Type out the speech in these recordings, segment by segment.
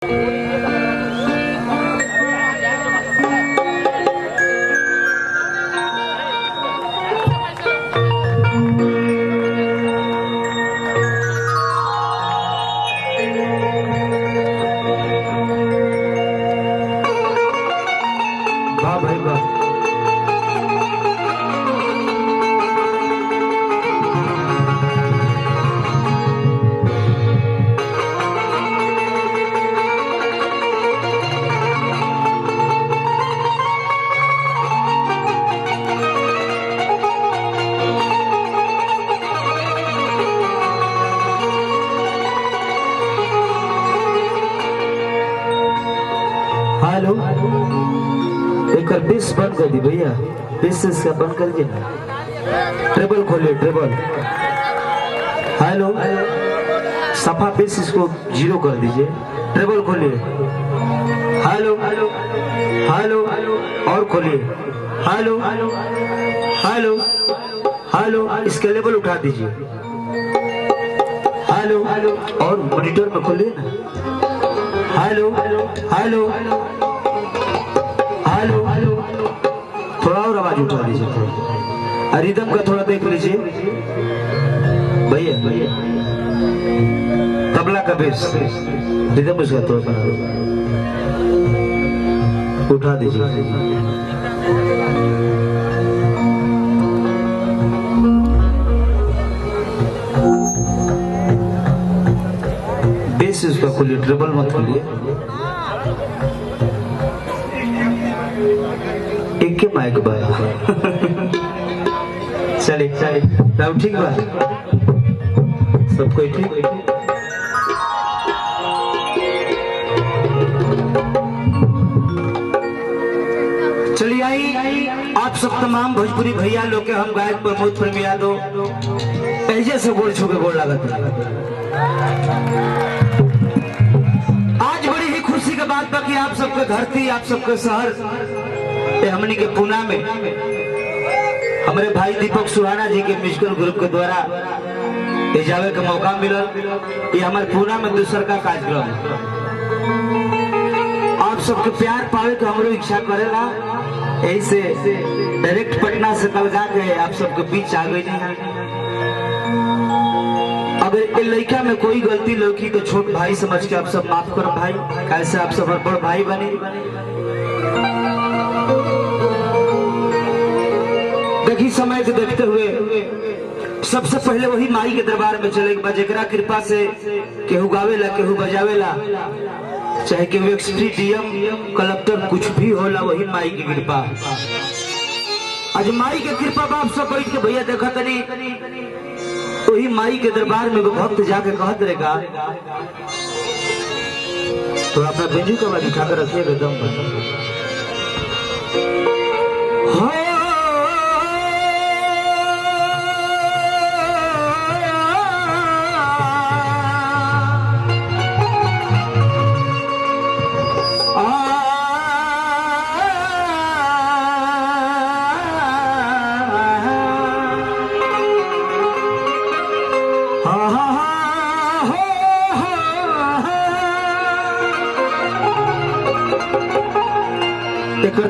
वाह भाई वाह। हेलो, एक बेस बंद कर दी भैया, बेस इसका बंद कर दी ना। ट्रेबल खोलिए, ट्रेबल। हेलो, सफा बेस इसको 0 कर दीजिए। ट्रेबल खोलिए। हेलो हेलो, और खोलिए। हेलो हेलो हेलो, इसके लेवल उठा दीजिए। हेलो, और मॉनिटर में खोलिए ना। हेलो हेलो हेलो, थोड़ा और आवाज उठा दीजिए, थोड़ा रिदम का थोड़ा देख लीजिए भैया। तबला का बेस रिदम उसका थोड़ा बना दो, उठा दीजिए। बेस उसका खोलिए, ट्रेबल मत खोलिए। एक के माइक बाय चले चले तब ठीक बा, सब कोई ठीक। चलिए आई आप सब तमाम भोजपुरी भैया लोग के हम गायक प्रमोद प्रेमी यादव ऐसे से गोल छू के गोल लागत। आज बड़ी ही खुशी की बात बा कि आप सबके धरती, आप सबके शहर हमनी के पूना में हमारे भाई दीपक सुहाना जी के म्यूजिकल ग्रुप के द्वारा ये जावे का मौका मिला। ये हमारे पूना में दूसर का कार्यक्रम आप सबके प्यार पावे के हमरो इच्छा करेला, यही से डायरेक्ट पटना से कल जाके आप सबके बीच आ गई। अगर ये लड़का में कोई गलती लौकी तो छोट भाई समझ के आप सब माफ करो भाई, कैसे आप सब बड़ भाई बने। देखी समय को देखते हुए सबसे पहले वही माई के दरबार में चले के बाद जेकरा कृपा से केहू गावेला केहू बजावेला, चाहे केहू एक्सपी डीएम कलेक्टर कुछ भी होला, वही माई की कृपा। आज माई के कृपा बाप सब बैठ के भैया देखा तनी वही माई के दरबार में भक्त जाके कहत रहेगा तो अपना बेंजू का बात उठा कर रखिएगा दम पर।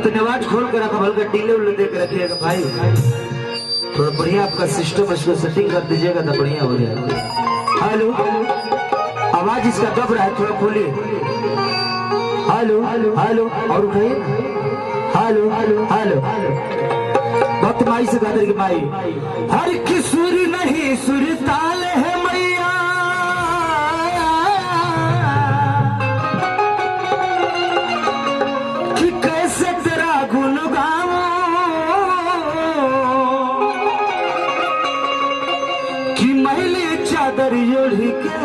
धन्यवाद खोल कर रखा, हल्का डीले उले दे के रखिएगा भाई। थोड़ा बढ़िया आपका सिस्टम इसको सेटिंग कर दीजिएगा तो बढ़िया हो जाएगा। हेलो, आवाज इसका दब रहा है, थोड़ा खोलिए। हेलो हेलो, और उठाइए। हेलो हेलो, भक्त माई से कहते कि माई हर की सुर नहीं सुर ताल है मैया, कि कैसे तेरा गुण गाऊं, कि मैली चादर ओढ़ के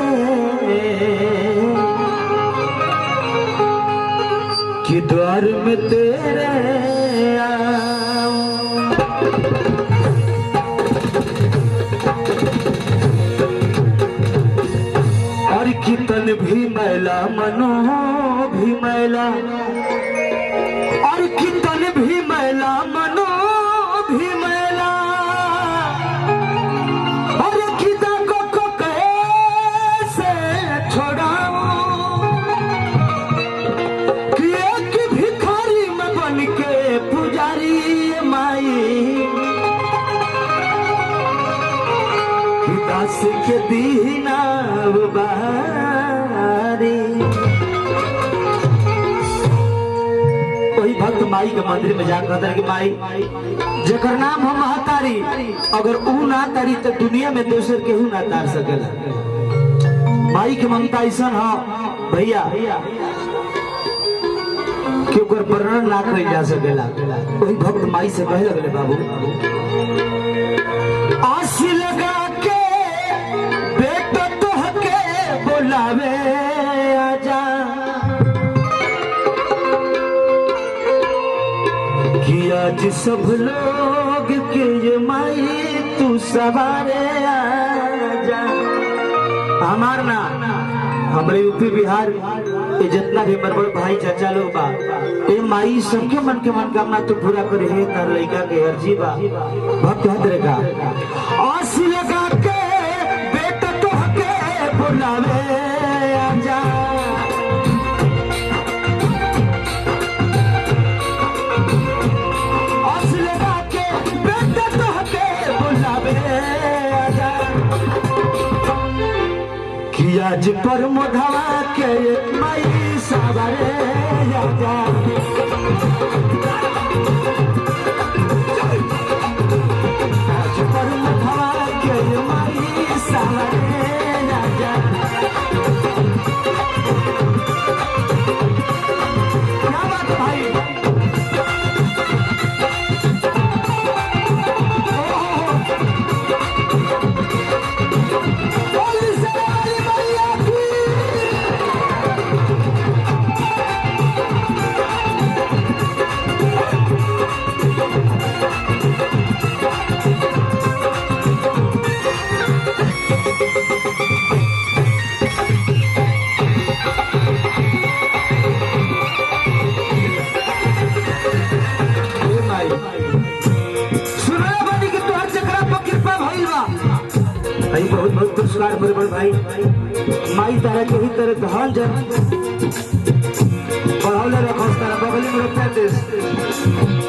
कि द्वार में तेरे और कि तन भी मैला मनो भी मैला, और कि तन भी मैला मनो भी मैला, और कि दागों को कैसे छोड़ाऊं, माई के मंदिर में जाकर कहते कि माई जेकर नाम हम महतारी अगर ऊ ना तारी तो दुनिया में दूसर केहू ना तार सकेला। माई के ममता ऐसा है भैया कि ओकर वर्णन ना कइल जा सकेला। वही भक्त माई से कहे लगले बाबू आस लगा के बेटा तोहके बोलावे आजा कि आज सब लोग के ये माई तू सवारे आजा। हमार ना हमारे यूपी बिहार ये जितना भी बड़ भाई चाचा लोग बा ये माई सबके मन के मनोकामना तो पूरा करे है तार लड़का के अर्जी बा भक्त हदरे का आस लगा के बेटा तोहके बुलावे आजा आस लगा के बेटा तोहके बुलावे आजा कि आज पर मोढ़वा के माई सावरे आजा आज पर मोढ़वा के माई सावरे आजा। क्या बात भाई बहुत बहुत पुरस्कार बड़े बड़े भाई माई तारा के ही तरह दहाल जन बढ़ावले रखो तारा बगली में रुपया देश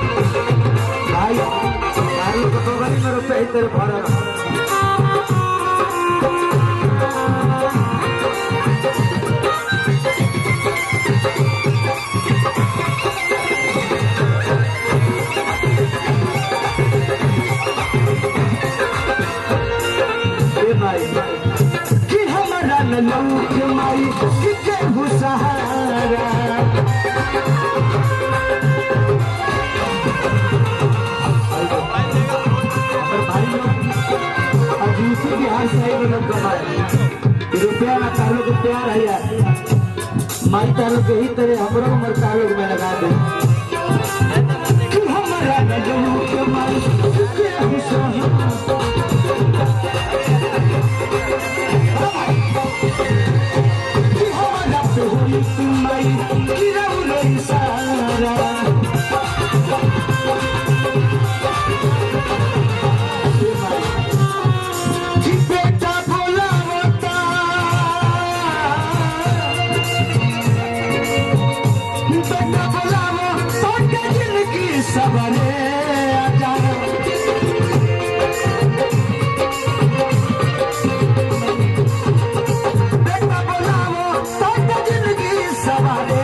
भाई तारा के बगली में रुपया ही तरह भरा कि हमारा लौट माई कि केहू सहारा भाई यूपी बिहार से लोग कमाए रुपया ना तालों को प्यार है यार माई तालों के ही तरह हमरो उम्र तालों में लगा दे कि हमारा लौट माई कि केहू सहारा सवारे आजा बेटा बोलावो तो जिंदगी सवारे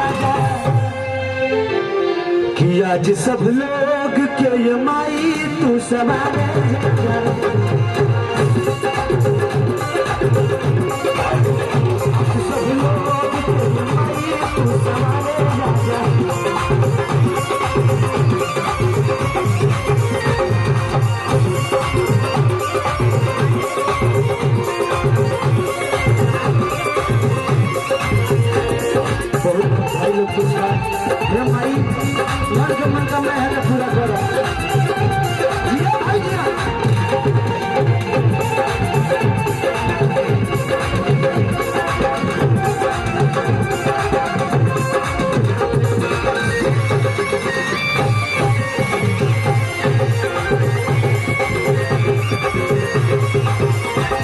आजा कि आज सब लोग के ये माई तू सवारे सब लोग के ये माई तू सवारे आजा। भाई लोग माई घर के मन का मैं है पूरा करो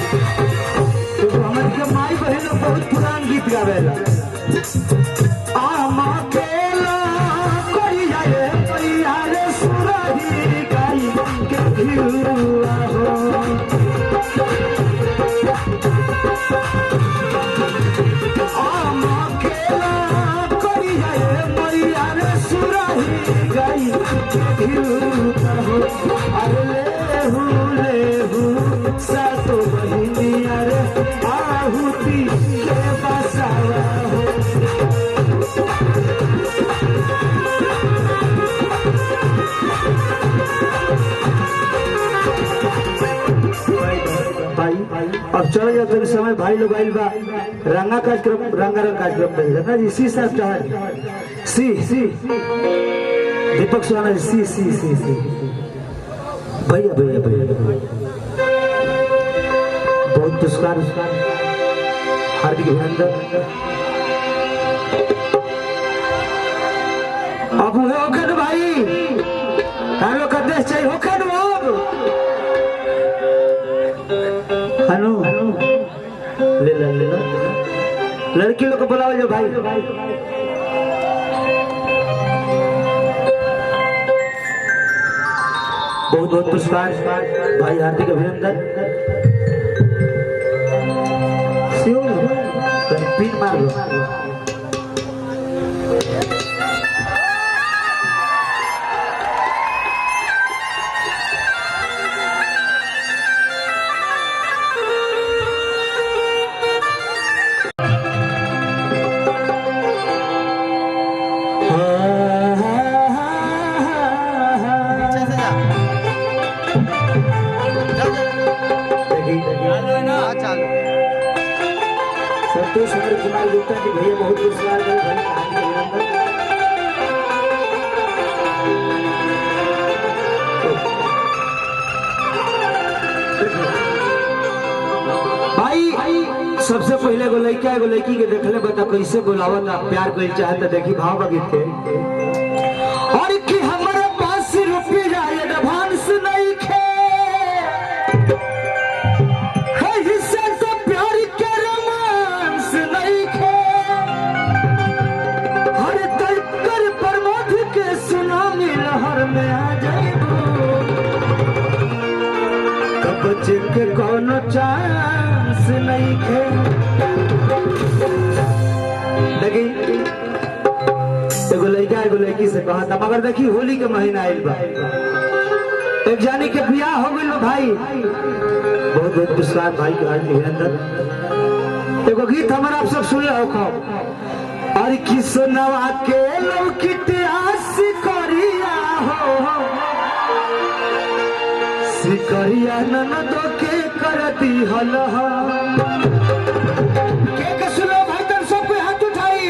तो हमारे माई बहन लोग बहुत पुरान गीत गावेला आमा केला भिरुता हो अरे लेहू सातो बहिनिया रे आहुति के बसावा हो अब चल जाओ तो समय भाई लोग आइल बा रंगा कार्यक्रम रंगारंग कार्यक्रम पे ना जी सी साहब चाहे सी दीपक सोना जी सी भैया बहुत पुरस्कार हार्दिक अभिनंदन अब होकर भाई हम लोग का देश चाहिए होकर हनु ले ला लड़की लोग को बुलाओ जो भाई बहुत बहुत पुरस्कार भाई हार्दिक अभिनंदन पिन मार लो संतोष कुमार गुप्ता जी भैया बहुत पुरस्कार भाई सबसे पहले एगो लड़का एगो लड़की के देखले बता कैसे बोलावत प्यार कर चाहता देखी भाव बगीत के और कि हमारे पास रुपया एडवांस नहीं खे बच्चे के कोनो चांस नहीं खे देखी एगो लड़का एगो लड़की से कहा था मगर देखी होली के महीना आयल बा एक जानी के बियाह हो गइल भाई बहुत बहुत पुरस्कार भाई के अभिनंदन एगो गीत हमारा आप सब सुन रहे हो और किसनवा के लौकित आस करिया हो सिकरिया ननदो के करती हल के सुनो भाई तन सब कोई हाथ उठाई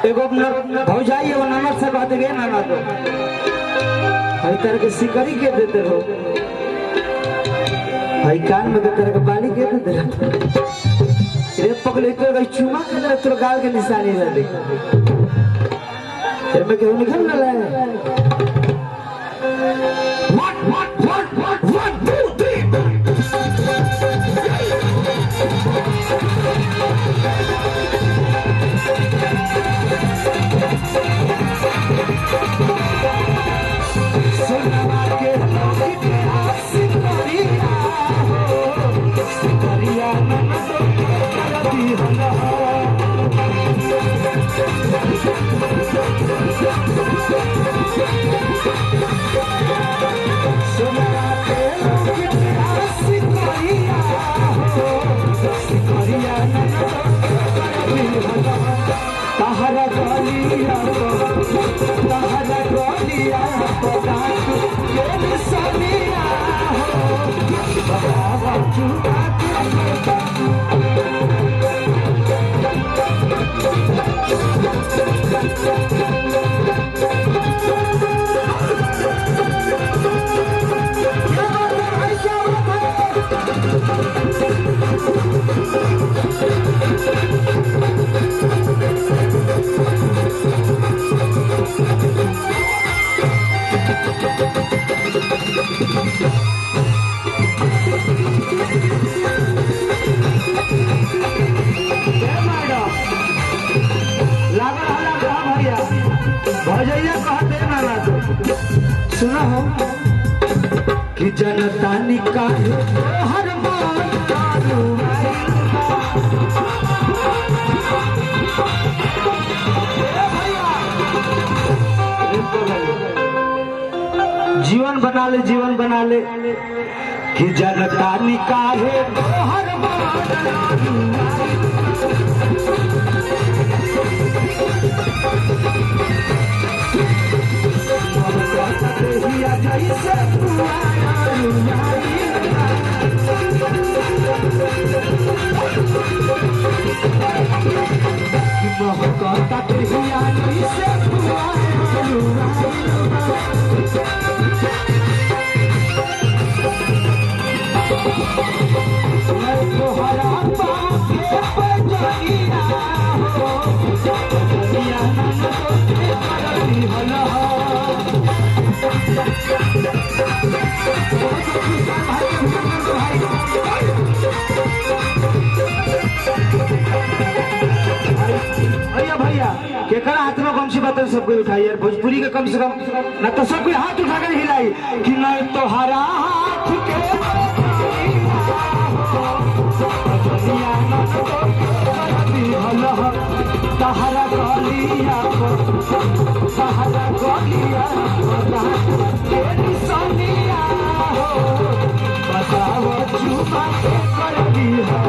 एगो भौजाई एगो ननद से कहते गे ननद भाई तरह के सिकरी के देते हो भाई कान में तरह के बाली के देते रे पकड़े तो गई चुमा के दे तो गाल के निशानी रह दे फिर में क्यों निकल ना ले One, 2, 2 सुना हो कि जनता निकाले हर बार ले जीवन बना ले कि जनता निकाहे तोहर भैया केकरा हाथ में कम सी बात सबको उठाई यार भोजपुरी के कम से कम ना तो सबको हाथ उठा कर हिलाई कि न तोहरा हाथ के तहरा गलिया तहरा गलिया सोनिया बताओ चुपा कर दिया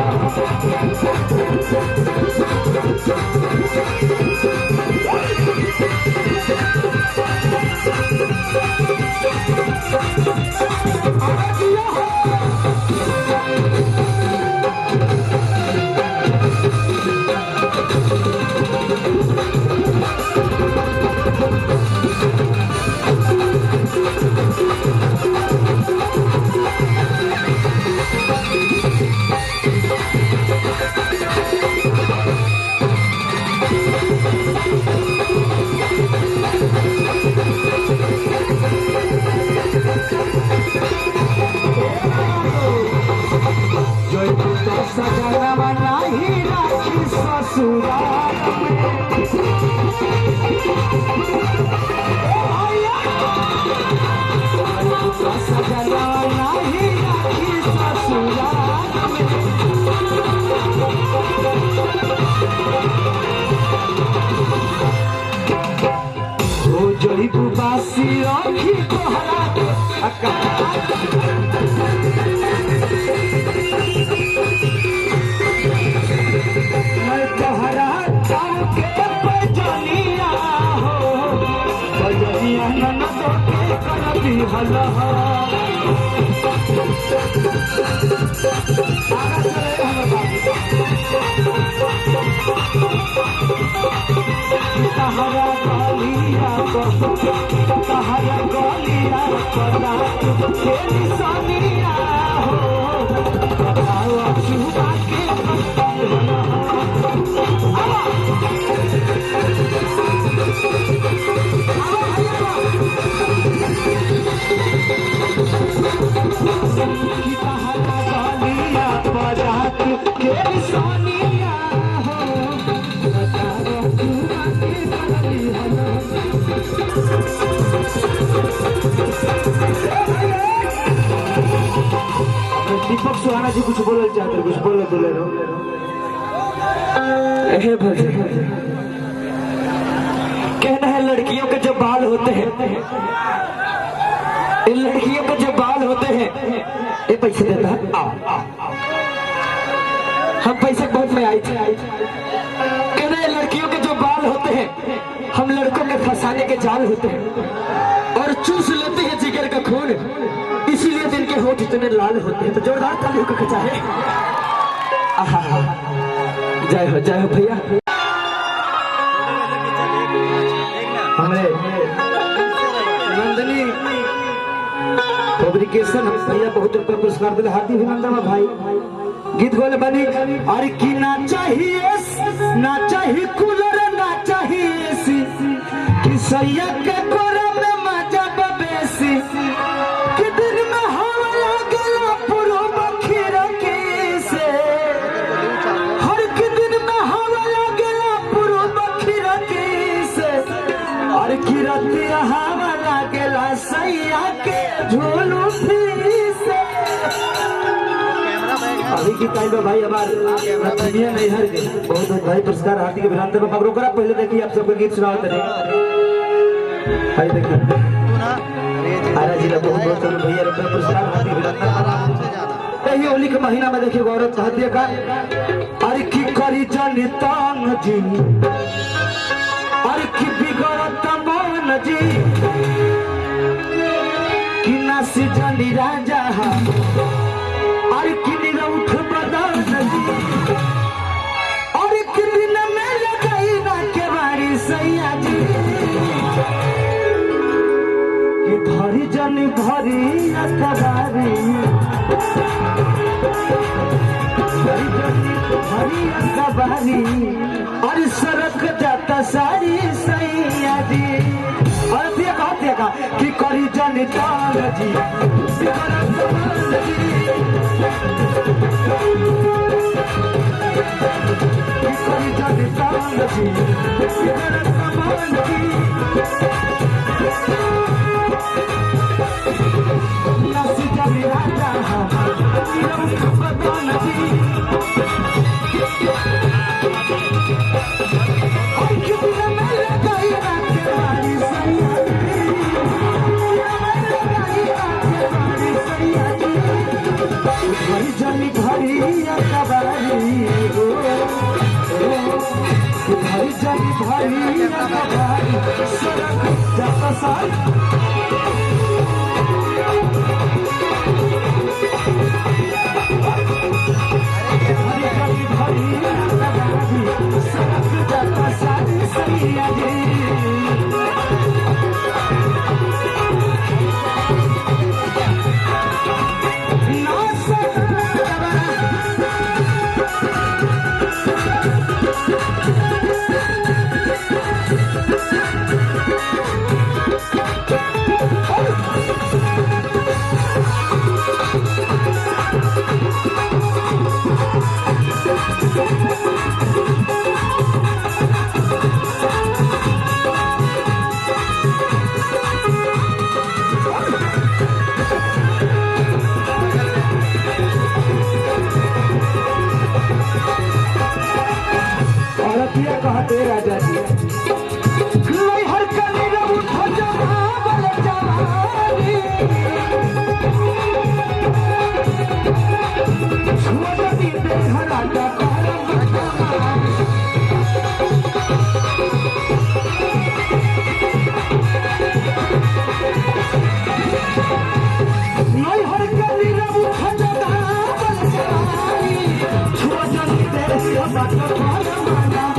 दीपक सुहाना जी कुछ बोलना चाहते हैं, कुछ बोलो तो ले लो। कहना है लड़कियों के जो बाल होते हैं, इन लड़कियों के जो बाल होते हैं, ये पैसे देता है। हम पैसे बहुत में आई थी। कहना है लड़कियों के जो बाल होते हैं, हम लड़कों के फंसाने के जाल होते हैं और चूस लेते हैं जिगर का खून, इसीलिए दिन के होठ इतने लाल होते हैं। तो जोरदार तालियों का खचा है। जय हो भैया। हमें नंदनी फैब्रिकेशन भैया बहुत रुपया पुरस्कार दिले, हार्दिक अभिनंदन भाई। गीत गोले बनी और की ना चाहिए कूलर, ना चाहिए कि सैया के कोरा में मजा बेसी कि दिन में हवा लगला पुरो बखीरा के से हर के दिन में हवा लगला पुरो बखीरा के से और की राती हवा लगला सैया के झोलू से। अभी की टाइम में भाई हमारे नहीं हर बहुत भाई पुरस्कार हार्दिक अभिनंदन में पकड़ो करा। पहले देखिए आप सबको गीत सुनाओ। देखिए आरा जिला बहुत बहुत भैया रुपये पुरस्कार हाथी यही होली के महीना में देखिए गौरव चाहती का अरे की करी जानी तान जी अरे की बिगड़त मन जी कि नासी जानी राजा अरे की निरउठ बदन जी अरे की दिन में लगाई ना के बारी सैया जी कि धरी जानी भरी अकबारी हरी अकबारी और सड़क जाता सारी सैया जी और देखा कि करी जानी तान जी करी जानी तान जी नसी जानी राजा बदन जी जानी भरी अकबारी जानी भरी अकबारी सड़क जाता सारी जानी भरी अकबारी सड़क जाता सारी सैया जी कहते राजा जी हर कनी उठ जवाबल जवानी छुअनी देहरा का नहीं हर कनी उठ जवाबल जवानी छुअनी देहरा का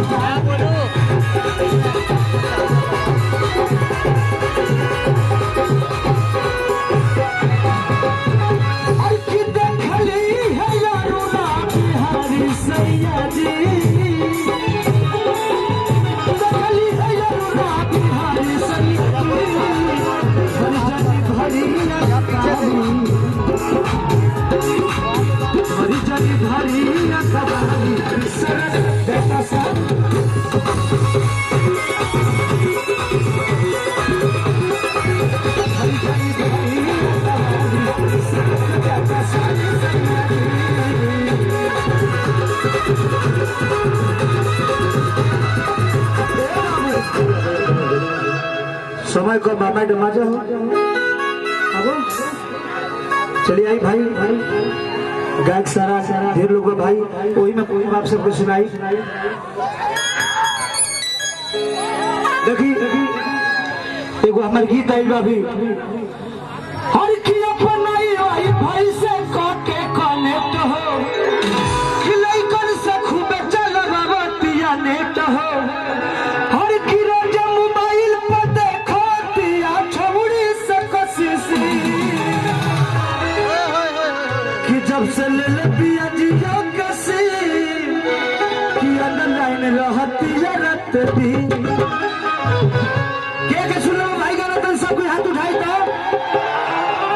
समय को मामा डमाजा हो अब चलिए आई भाई गायक सारा ढेर लोग भाई वही में कोई आप सबको सुनाई देखी एगो हमारे गीत आई भाभी हर की अपनाई आई भाई से काटे कनेक्ट हो खिलाई कर से खूब चल बाबतिया नेट हो हर की रोज मोबाइल पर देखतिया छौड़ी से कोशिश कि जब से ले पिया जी कसी कि ऑनलाइन रहती रत दी के सुनो भाई गाना तो सब कोई हाथ उठाई तो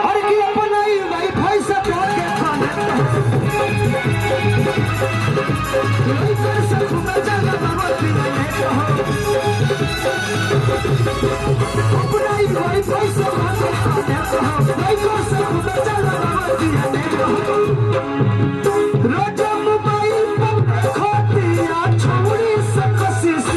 और की अपनाई भाई भाई से काटे रोज मोबाइल पर खोतिया छोड़ी से कोशिश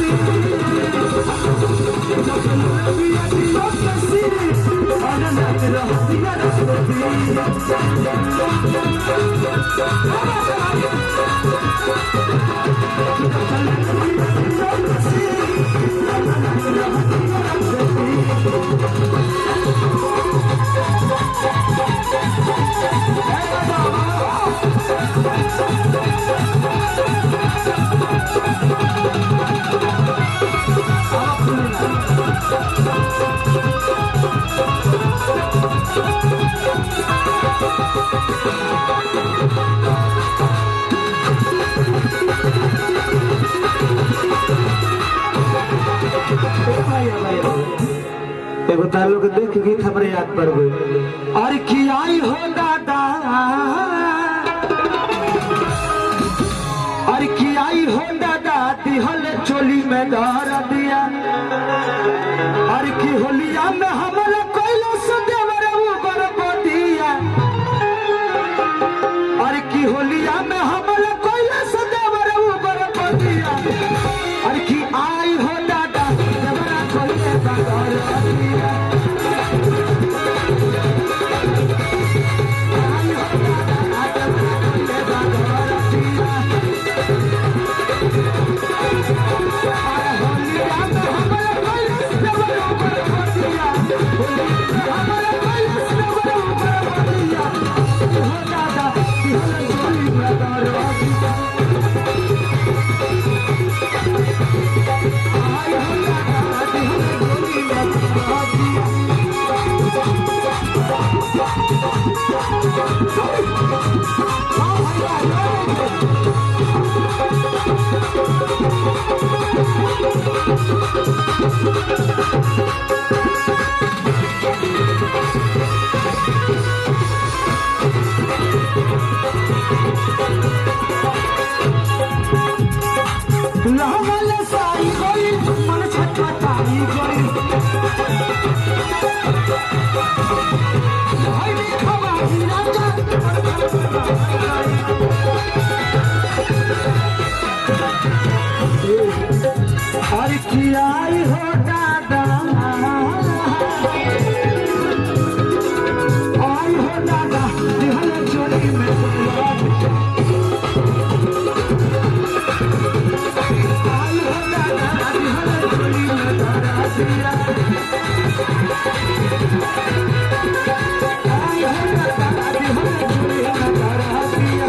एगो तालो के देख गीत हमरे याद पड़ गई। और की आई हो दादा, और की आई हो दादा दिहल चोली में दर दिया। और की होलिया में हमला कोइला सदेवर ऊपर दिया। और की होलिया में हमला कोइला सदेवर ऊपर दिया। और की आई हो दादा देवरा कोइले बगर दिया। आई हो दादा कोइले बगर दिया। अरे होलिया में हमला कोइला सदेवर ऊपर दिया। होलिया में हमला कोइला सदेवर ऊपर दिया। हो दादा दिहल चोली में दर दिया। और की आई हो दादा, आई हो दादा दिहल चोली में आई हो दादा दिहल चोली में दरा दिया। आई हो दादा दिहल चोली में दरा दिया।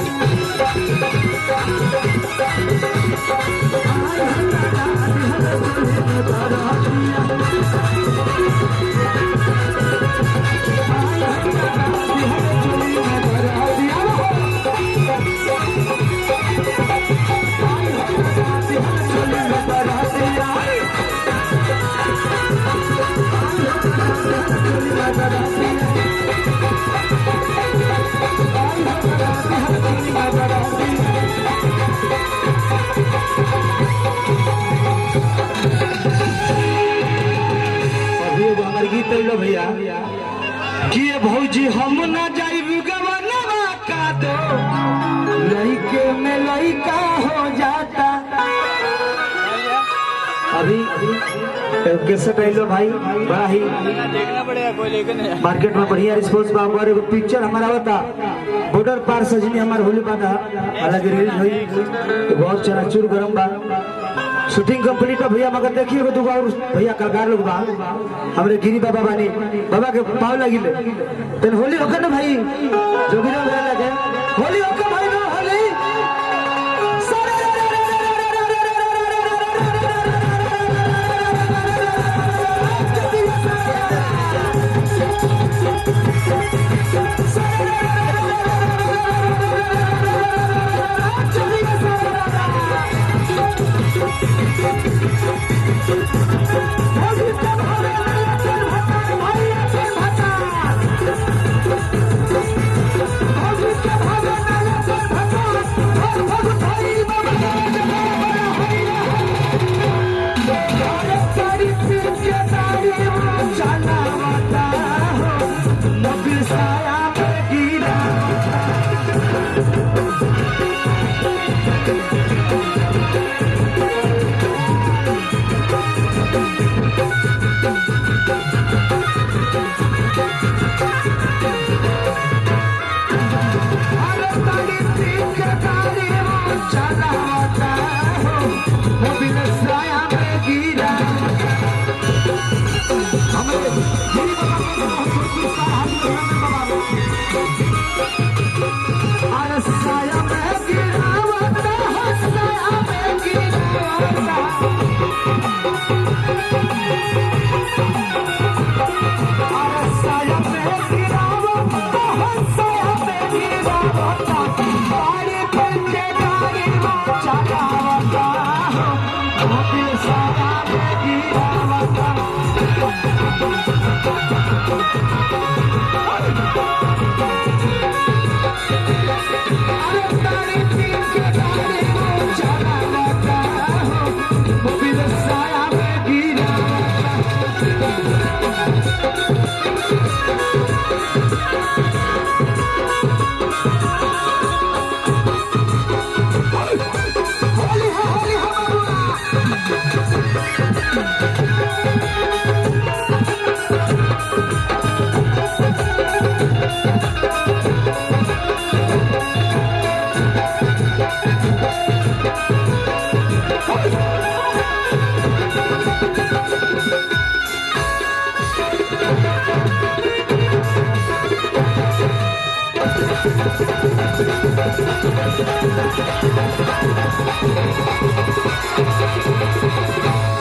भैया कि भौजी हम ना जाइब गवनवा का दो लइके में लइका हो जाता। अभी कैसे पहलो भाई बड़ा ही देखना पड़ेगा, कोई लेकिन मार्केट में बढ़िया रिस्पॉन्स बा। हमारे एगो पिक्चर हमारा बता बॉर्डर पार सजनी हमार होली बाधा अलग रिलीज हुई, बहुत चनाचूर गरम बा। शूटिंग कंप्लीट भैया मगर देखिए दो भैया कलाकार लोग बा हमरे गिरी बाबा बानी बाबा के पाव लगिले तेन होली होकर ना भाई जोगिरा भैया लगे होली होकर भाई ना होली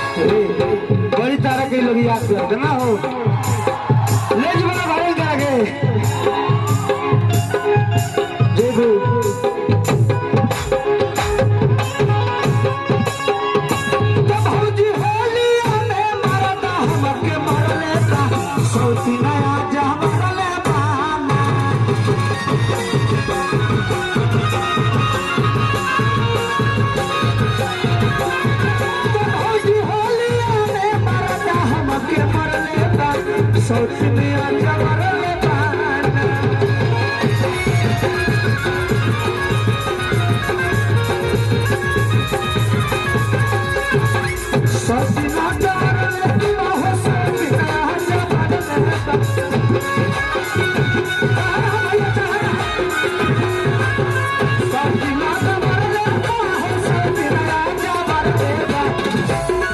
बड़ी तारा के लोग याद करते ना हो ले जी बना भाई के आगे देबू तब भौजी होलिया में मरदा हमके मर लेता सौती नया जा मर ले बाना सोचने आजा मरले बाना सोचना डरले हो सोचना आजा मरले सोचना मरले हो सोचना आजा मरले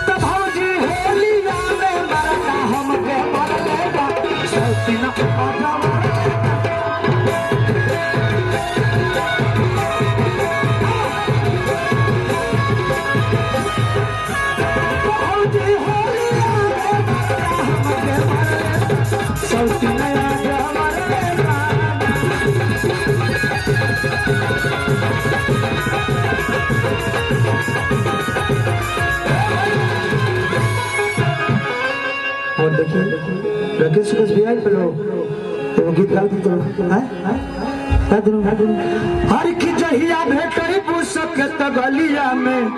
तब भौजी होलिया में मरदा हमके मरले सोचना आजा और देखिए राकेश कुछ भी आई पहले तो गीत गा दी तो हैं हर की जहिया भेटई पुसक के तगलिया में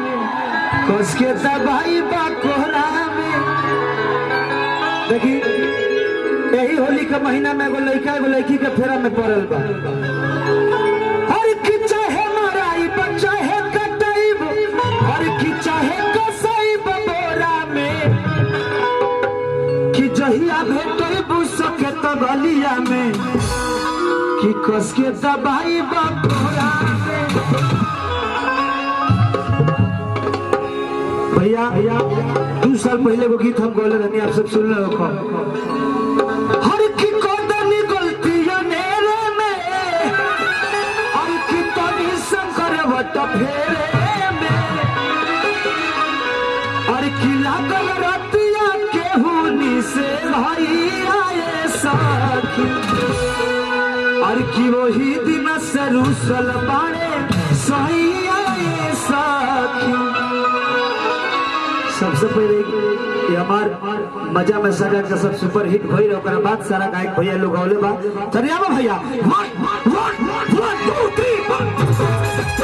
कस के दबाई बा कोहरा में देखी यही होली के महीना में एगो लड़का एगो लड़की के फेरा में पड़ल बा हर की चाहे मराई बच्चा है कटाई हर की चाहे कसई बोरा में कि जहिया भेटई पुसक के तगलिया में कि कस के दबाई बकोरा भैया 2 साल पहले वो गीत हम गौले रहनी आप सब सुन रहे हो हर की कोदनी गलतियां नेरे में हर की तनी शंकर वट फेरे में हर की लागल रतिया केहूनी से भाई आए साखी और की वही दिन से रूसल बाड़े सही आए साखी सबसे पहले ये हमार मजा में सजा का सब सुपर हिट भइल ओकरा बाद सारा गायक भैया लोग गौले बा चलिए भैया 1 2 3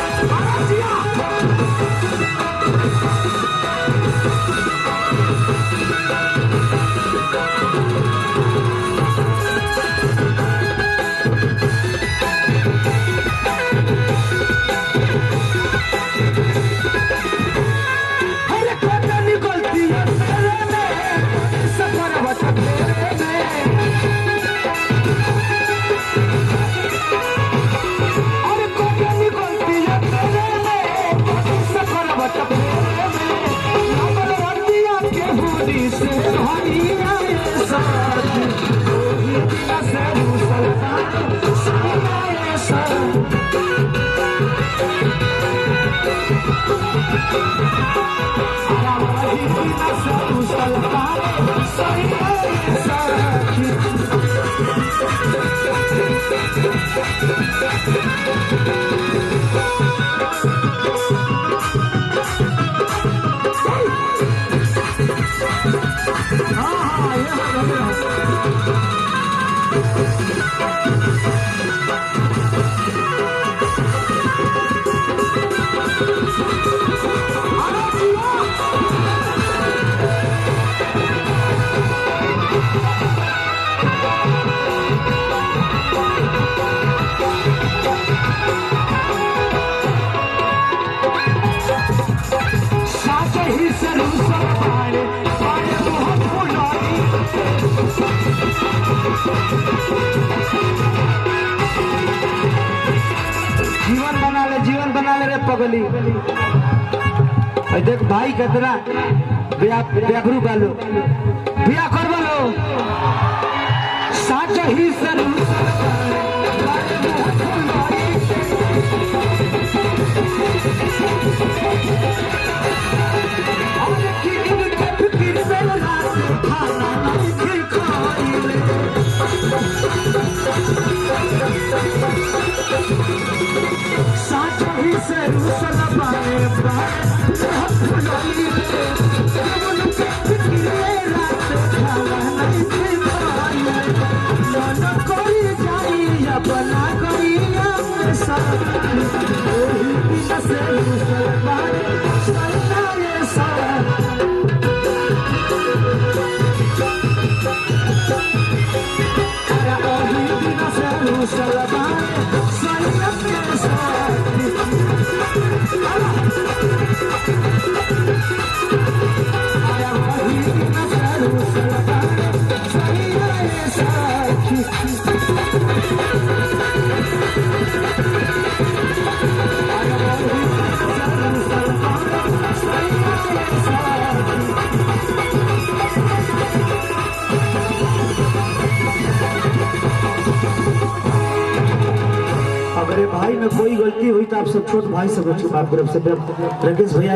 से रूसल बाड़े बाड़े मोह फुलाई जीवन बना ले रे पगली। देख भाई कितना बेबरू बालो बिया कर बोलो साच ही से रूसल बाड़े अगर भाई में कोई गलती हुई तो आप सब छोट भाई सब माफ करो। राकेश भैया